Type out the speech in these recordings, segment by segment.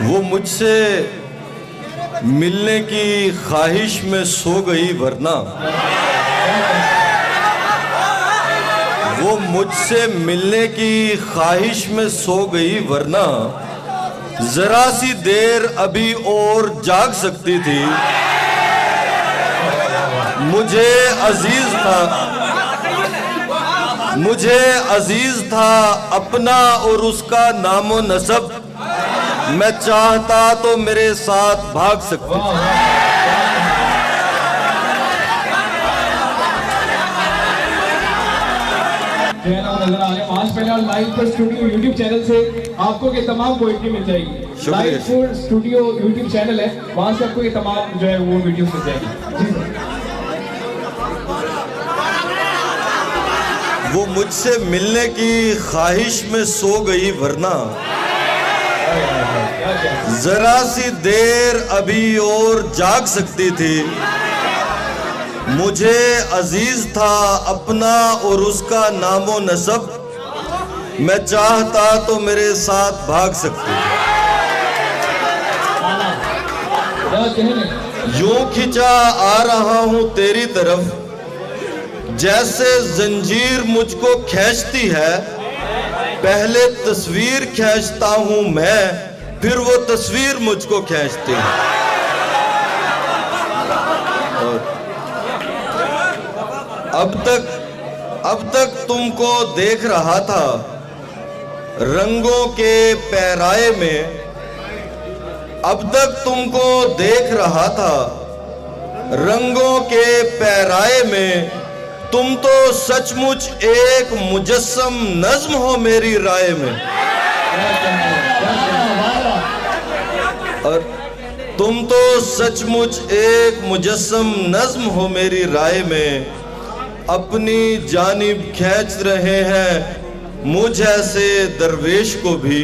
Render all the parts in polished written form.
वो मुझसे मिलने की ख्वाहिश में सो गई वरना वो मुझसे मिलने की ख्वाहिश में सो गई वरना जरा सी देर अभी और जाग सकती थी। मुझे अजीज था अपना और उसका नामो नसब। मैं चाहता तो मेरे साथ भाग सकती थी। नजर आ रहे आज पहले और लाइव पर स्टूडियो यूट्यूब चैनल से आपको ये तमाम पोएट्री मिल जाएगी। लाइव पर स्टूडियो यूट्यूब चैनल है, वहां से आपको ये तमाम जो है वो वीडियो मिल जाएगी। वो मुझसे मिलने की ख्वाहिश में सो गई वरना जरा सी देर अभी और जाग सकती थी। मुझे अजीज था अपना और उसका नामो नसब। मैं चाहता तो मेरे साथ भाग सकती थी। यूं खिंचा आ रहा हूं तेरी तरफ जैसे जंजीर मुझको खींचती है। पहले तस्वीर खींचता हूं मैं, फिर वो तस्वीर मुझको खींचती है। अब तक तुमको देख रहा था रंगों के पैराए में। अब तक तुमको देख रहा था रंगों के पैराए में। तुम तो सचमुच एक मुजस्सम नज्म हो मेरी राय में। और तुम तो सचमुच एक मुजस्सम नज्म हो मेरी राय में। अपनी जानिब खींच रहे हैं मुझ ऐसे दरवेश को भी।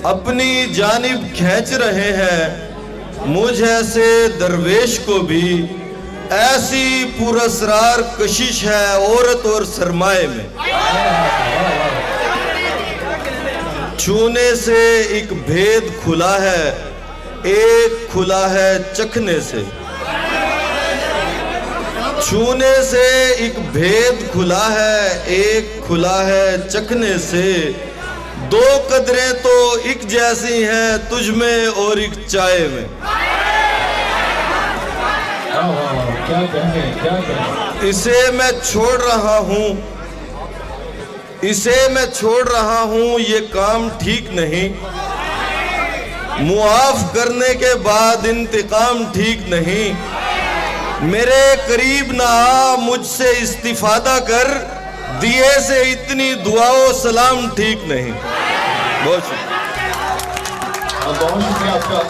अपनी जानिब खींच रहे हैं मुझ ऐसे दरवेश को भी। ऐसी पुरस्रार कशिश है औरत और सरमाए में। छूने से एक भेद खुला है, एक खुला है चखने से। छूने से एक भेद खुला है, एक खुला है चखने से। दो कदरें तो एक जैसी हैं तुझ में और एक चाय में। इसे मैं छोड़ रहा हूँ, इसे मैं छोड़ रहा हूँ, ये काम ठीक नहीं। मुआफ करने के बाद इंतकाम ठीक नहीं। मेरे करीब ना आ, मुझसे इस्तिफादा कर। दिए से इतनी दुआओ सलाम ठीक नहीं। बहुत शुक्रिया आपका।